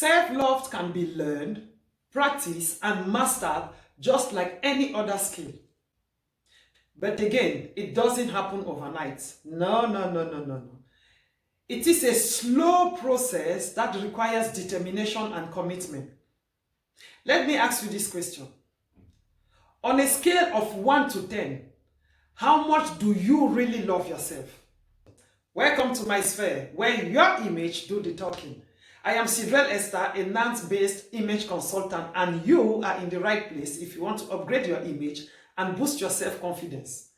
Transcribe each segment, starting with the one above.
Self-love can be learned, practiced, and mastered just like any other skill. But again, it doesn't happen overnight. No. It is a slow process that requires determination and commitment. Let me ask you this question. On a scale of 1 to 10, how much do you really love yourself? Welcome to my sphere, where your image do the talking. I am Sidrel Esther, a Nantes-based image consultant, and you are in the right place if you want to upgrade your image and boost your self-confidence.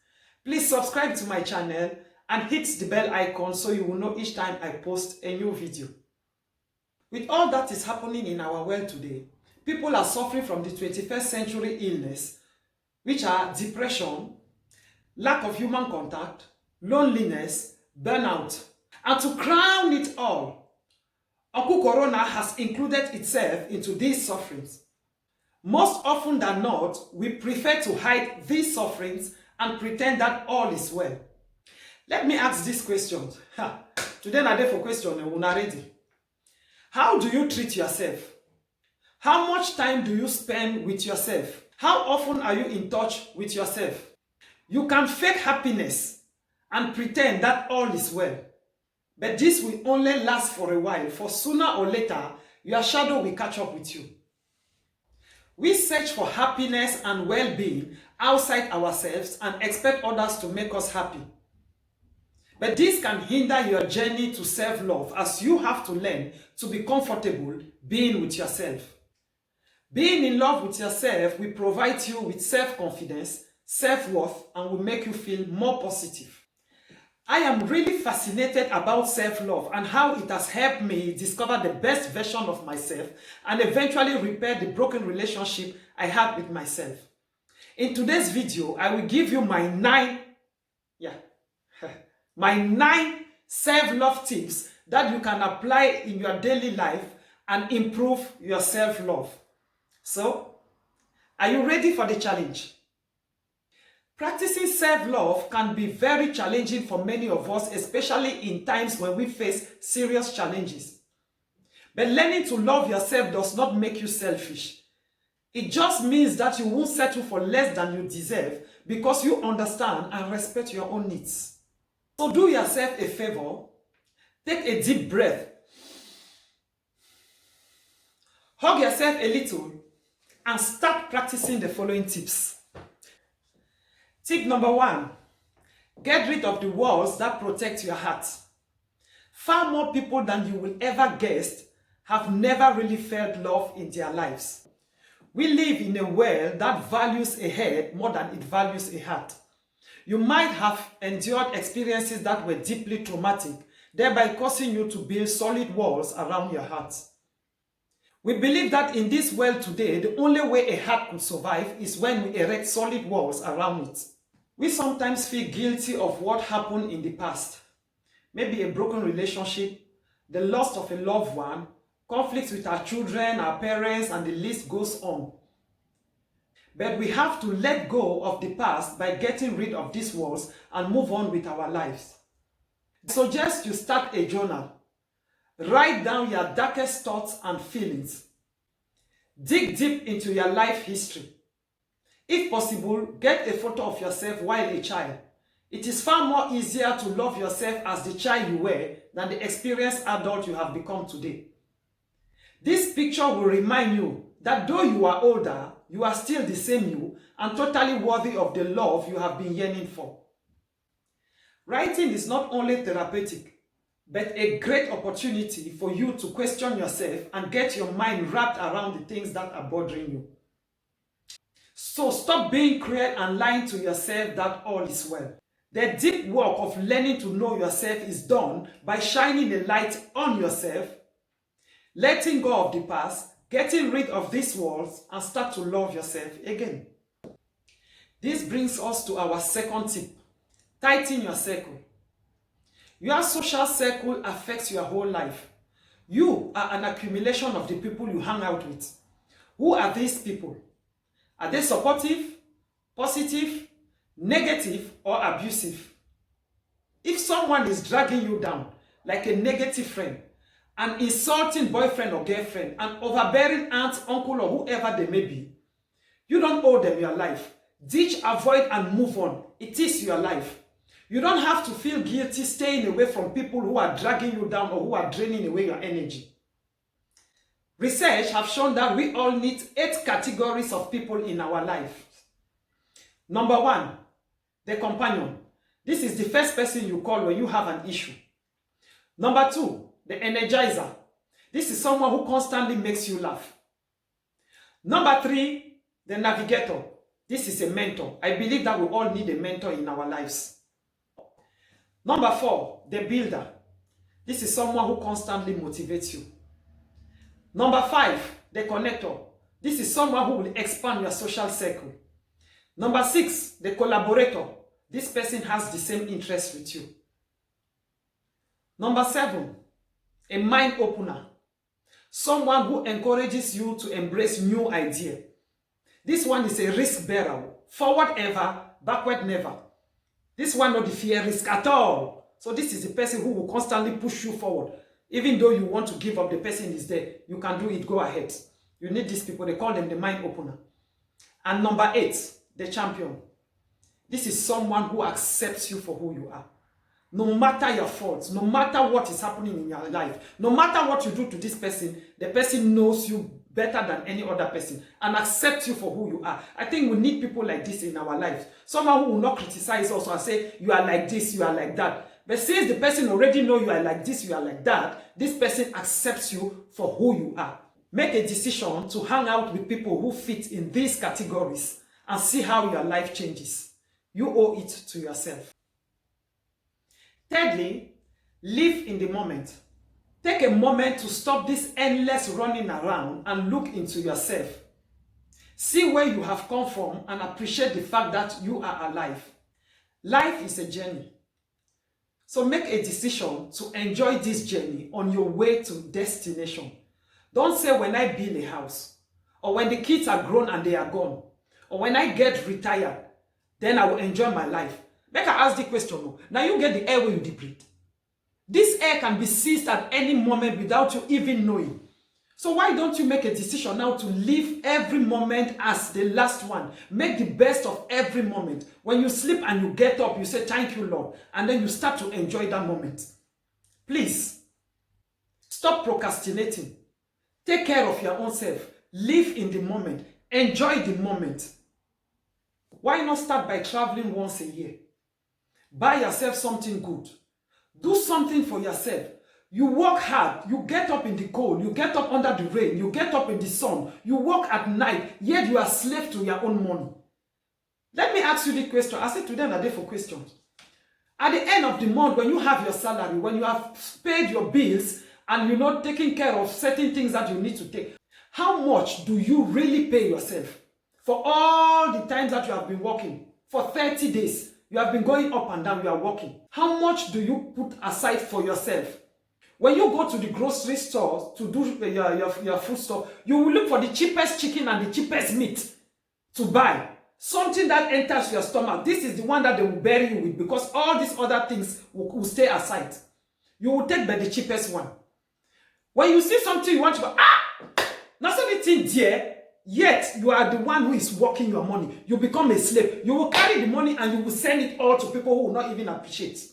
Please subscribe to my channel and hit the bell icon so you will know each time I post a new video. With all that is happening in our world today, people are suffering from the 21st century illness, which are depression, lack of human contact, loneliness, burnout. And to crown it all, Oku Corona has included itself into these sufferings. Most often than not, we prefer to hide these sufferings and pretend that all is well. Let me ask this question. Today na day for question, una ready. How do you treat yourself? How much time do you spend with yourself? How often are you in touch with yourself? You can fake happiness and pretend that all is well. But this will only last for a while, for sooner or later, your shadow will catch up with you. We search for happiness and well-being outside ourselves and expect others to make us happy. But this can hinder your journey to self-love, as you have to learn to be comfortable being with yourself. Being in love with yourself will provide you with self-confidence, self-worth, and will make you feel more positive. I am really fascinated about self-love and how it has helped me discover the best version of myself and eventually repair the broken relationship I had with myself. In today's video, I will give you my 9 self-love tips that you can apply in your daily life and improve your self-love. So, are you ready for the challenge? Practicing self-love can be very challenging for many of us, especially in times when we face serious challenges. But learning to love yourself does not make you selfish. It just means that you won't settle for less than you deserve because you understand and respect your own needs. So do yourself a favor, take a deep breath, hug yourself a little, and start practicing the following tips. Tip number 1, get rid of the walls that protect your heart. Far more people than you will ever guess have never really felt love in their lives. We live in a world that values a head more than it values a heart. You might have endured experiences that were deeply traumatic, thereby causing you to build solid walls around your heart. We believe that in this world today, the only way a heart could survive is when we erect solid walls around it. We sometimes feel guilty of what happened in the past. Maybe a broken relationship, the loss of a loved one, conflicts with our children, our parents, and the list goes on. But we have to let go of the past by getting rid of these walls and move on with our lives. I suggest you start a journal. Write down your darkest thoughts and feelings. Dig deep into your life history. If possible, get a photo of yourself while a child. It is far more easier to love yourself as the child you were than the experienced adult you have become today. This picture will remind you that though you are older, you are still the same you and totally worthy of the love you have been yearning for. Writing is not only therapeutic, but a great opportunity for you to question yourself and get your mind wrapped around the things that are bothering you. So stop being cruel and lying to yourself that all is well. The deep work of learning to know yourself is done by shining a light on yourself, letting go of the past, getting rid of these walls, and start to love yourself again. This brings us to our second tip. Tighten your circle. Your social circle affects your whole life. You are an accumulation of the people you hang out with. Who are these people? Are they supportive, positive, negative, or abusive? If someone is dragging you down, like a negative friend, an insulting boyfriend or girlfriend, an overbearing aunt, uncle, or whoever they may be, you don't owe them your life. Ditch, avoid, and move on. It is your life. You don't have to feel guilty staying away from people who are dragging you down or who are draining away your energy. Research have shown that we all need 8 categories of people in our life. Number 1, the companion. This is the first person you call when you have an issue. Number 2, the energizer. This is someone who constantly makes you laugh. Number 3, the navigator. This is a mentor. I believe that we all need a mentor in our lives. Number 4, the builder. This is someone who constantly motivates you. Number 5, the connector. This is someone who will expand your social circle. Number 6, the collaborator. This person has the same interest with you. Number 7, a mind opener. Someone who encourages you to embrace new ideas. This one is a risk bearer. Forward ever, backward never. This one not the fear risk at all. So this is the person who will constantly push you forward. Even though you want to give up, the person is there. You can do it, go ahead. You need these people, they call them the mind opener. And number 8, the champion. This is someone who accepts you for who you are. No matter your faults, no matter what is happening in your life, no matter what you do to this person, the person knows you better than any other person and accepts you for who you are. I think we need people like this in our lives. Someone who will not criticize us and say, you are like this, you are like that. But since the person already knows you are like this, you are like that, this person accepts you for who you are. Make a decision to hang out with people who fit in these categories and see how your life changes. You owe it to yourself. Thirdly, live in the moment. Take a moment to stop this endless running around and look into yourself. See where you have come from and appreciate the fact that you are alive. Life is a journey. So make a decision to enjoy this journey on your way to destination. Don't say when I build a house, or when the kids are grown and they are gone, or when I get retired, then I will enjoy my life. Make I ask the question, now you get the air where you breathe. This air can be seized at any moment without you even knowing. So why don't you make a decision now to live every moment as the last one? Make the best of every moment. When you sleep and you get up, you say, thank you, Lord. And then you start to enjoy that moment. Please, stop procrastinating. Take care of your own self. Live in the moment. Enjoy the moment. Why not start by traveling once a year? Buy yourself something good. Do something for yourself. You work hard, you get up in the cold, you get up under the rain, you get up in the sun, you work at night, yet you are slave to your own money. Let me ask you the question. I said to them that day for questions. At the end of the month, when you have your salary, when you have paid your bills, and you're not taking care of certain things that you need to take, how much do you really pay yourself? For all the times that you have been working, for 30 days, you have been going up and down, you are working. How much do you put aside for yourself? When you go to the grocery store to do your food store, you will look for the cheapest chicken and the cheapest meat to buy. Something that enters your stomach. This is the one that they will bury you with, because all these other things will stay aside. You will take by the cheapest one. When you see something you want to buy, not anything dear, yet you are the one who is working your money. You become a slave. You will carry the money and you will send it all to people who will not even appreciate.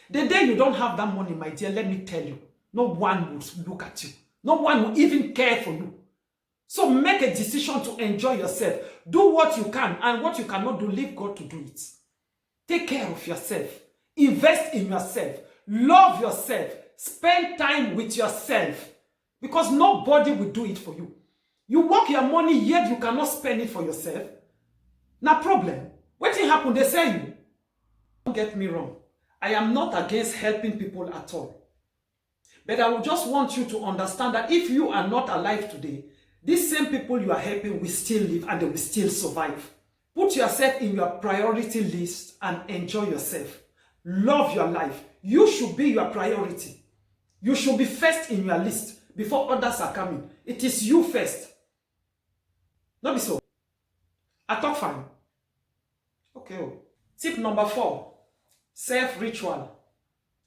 The day you don't have that money, my dear, let me tell you, no one will look at you. No one will even care for you. So make a decision to enjoy yourself. Do what you can, and what you cannot do, leave God to do it. Take care of yourself. Invest in yourself. Love yourself. Spend time with yourself. Because nobody will do it for you. You work your money, yet you cannot spend it for yourself. No problem. What will happen? They say you. Don't get me wrong. I am not against helping people at all. But I would just want you to understand that if you are not alive today, these same people you are helping will still live and they will still survive. Put yourself in your priority list and enjoy yourself. Love your life. You should be your priority. You should be first in your list before others are coming. It is you first. Not be so. I talk fine. Okay. Tip number 4. Self-ritual.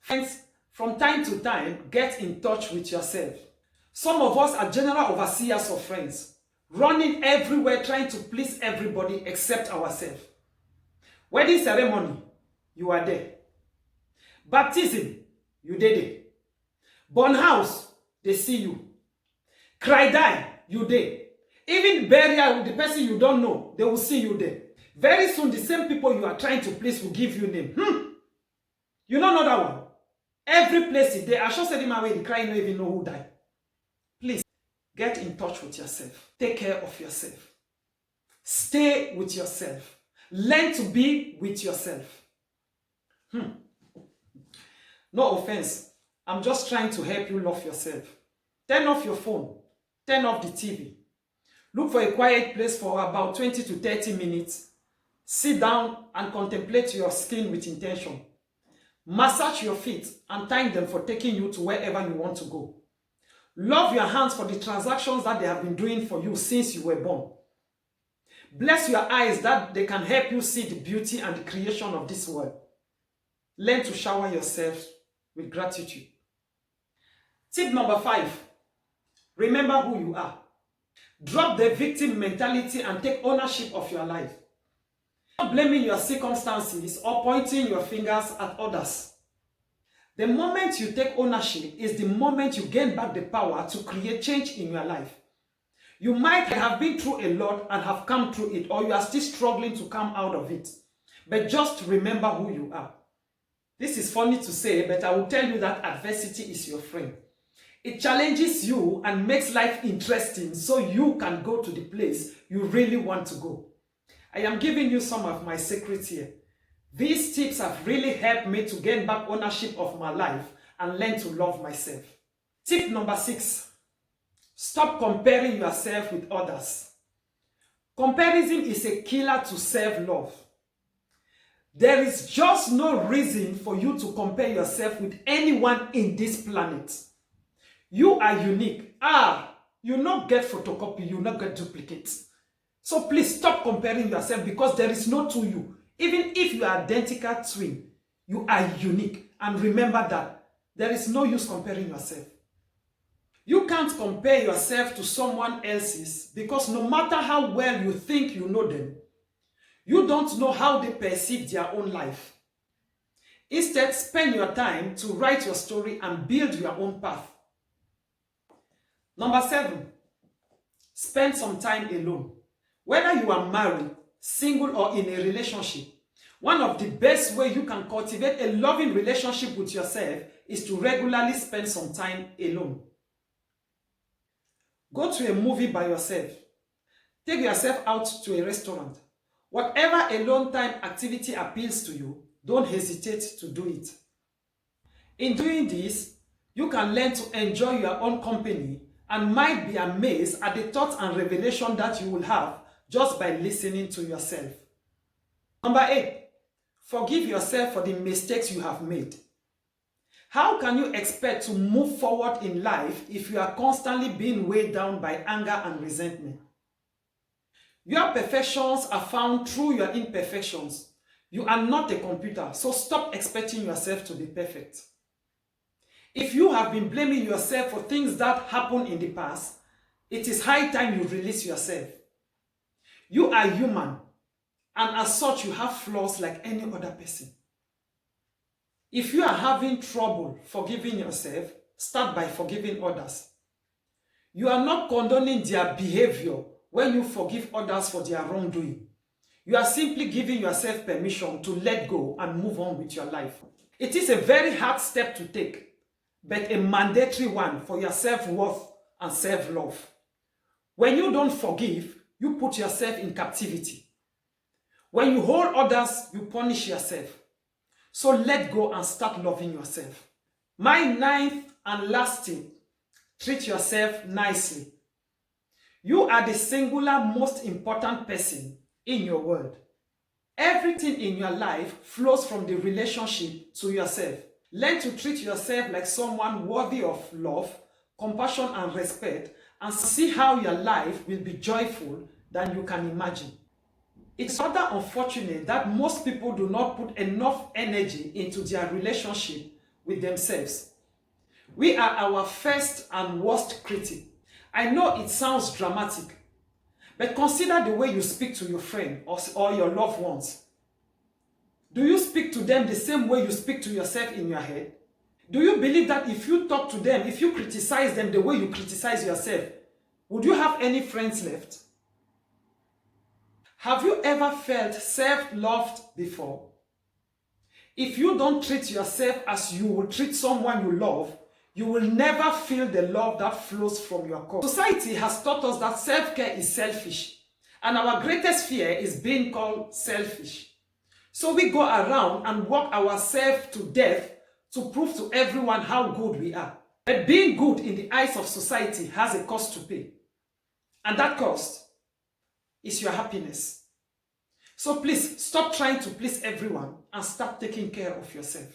Friends, From time to time, get in touch with yourself. Some of us are general overseers of friends, running everywhere trying to please everybody except ourselves. Wedding ceremony, you are there. Baptism, you did it. Born house, they see you. Cry die, you there. Even burial with the person you don't know, they will see you there. Very soon, the same people you are trying to please will give you name. You don't know that one. Every place is there. I sure said in my way, the cry, you don't even know who died. Please, get in touch with yourself. Take care of yourself. Stay with yourself. Learn to be with yourself. No offense. I'm just trying to help you love yourself. Turn off your phone. Turn off the TV. Look for a quiet place for about 20 to 30 minutes. Sit down and contemplate your skin with intention. Massage your feet and thank them for taking you to wherever you want to go. Love your hands for the transactions that they have been doing for you since you were born. Bless your eyes that they can help you see the beauty and the creation of this world. Learn to shower yourself with gratitude. Tip number 5. Remember who you are. Drop the victim mentality and take ownership of your life. Not blaming your circumstances or pointing your fingers at others. The moment you take ownership is the moment you gain back the power to create change in your life. You might have been through a lot and have come through it, or you are still struggling to come out of it. But just remember who you are. This is funny to say, but I will tell you that adversity is your friend. It challenges you and makes life interesting so you can go to the place you really want to go. I am giving you some of my secrets here. These tips have really helped me to gain back ownership of my life and learn to love myself. Tip number 6. Stop comparing yourself with others. Comparison is a killer to self-love. There is just no reason for you to compare yourself with anyone in this planet. You are unique. You not get photocopy, you not get duplicates. So please stop comparing yourself because there is no two you. Even if you are identical twin, you are unique. And remember that there is no use comparing yourself. You can't compare yourself to someone else's because no matter how well you think you know them, you don't know how they perceive their own life. Instead, spend your time to write your story and build your own path. Number 7, spend some time alone. Whether you are married, single, or in a relationship, one of the best ways you can cultivate a loving relationship with yourself is to regularly spend some time alone. Go to a movie by yourself. Take yourself out to a restaurant. Whatever alone time activity appeals to you, don't hesitate to do it. In doing this, you can learn to enjoy your own company and might be amazed at the thoughts and revelation that you will have just by listening to yourself. Number 8, forgive yourself for the mistakes you have made. How can you expect to move forward in life if you are constantly being weighed down by anger and resentment? Your perfections are found through your imperfections. You are not a computer, so stop expecting yourself to be perfect. If you have been blaming yourself for things that happened in the past, it is high time you release yourself. You are human, and as such, you have flaws like any other person. If you are having trouble forgiving yourself, start by forgiving others. You are not condoning their behavior when you forgive others for their wrongdoing. You are simply giving yourself permission to let go and move on with your life. It is a very hard step to take, but a mandatory one for your self-worth and self-love. When you don't forgive, you put yourself in captivity. When you hold others, you punish yourself. So let go and start loving yourself. My 9th and last tip, treat yourself nicely. You are the singular most important person in your world. Everything in your life flows from the relationship to yourself. Learn to treat yourself like someone worthy of love, compassion, and respect, and see how your life will be joyful than you can imagine. It's rather unfortunate that most people do not put enough energy into their relationship with themselves. We are our first and worst critic. I know it sounds dramatic, but consider the way you speak to your friend or your loved ones. Do you speak to them the same way you speak to yourself in your head? Do you believe that if you talk to them, if you criticize them the way you criticize yourself, would you have any friends left? Have you ever felt self-loved before? If you don't treat yourself as you would treat someone you love, you will never feel the love that flows from your core. Society has taught us that self-care is selfish, and our greatest fear is being called selfish. So we go around and work ourselves to death to prove to everyone how good we are. But being good in the eyes of society has a cost to pay. And that cost is your happiness. So please stop trying to please everyone and start taking care of yourself.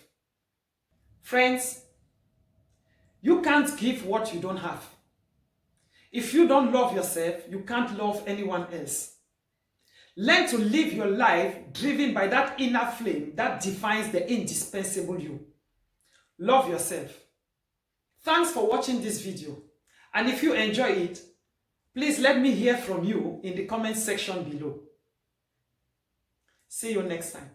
Friends, you can't give what you don't have. If you don't love yourself, you can't love anyone else. Learn to live your life driven by that inner flame that defines the indispensable you. Love yourself. Thanks for watching this video. And if you enjoy it, please let me hear from you in the comment section below. See you next time.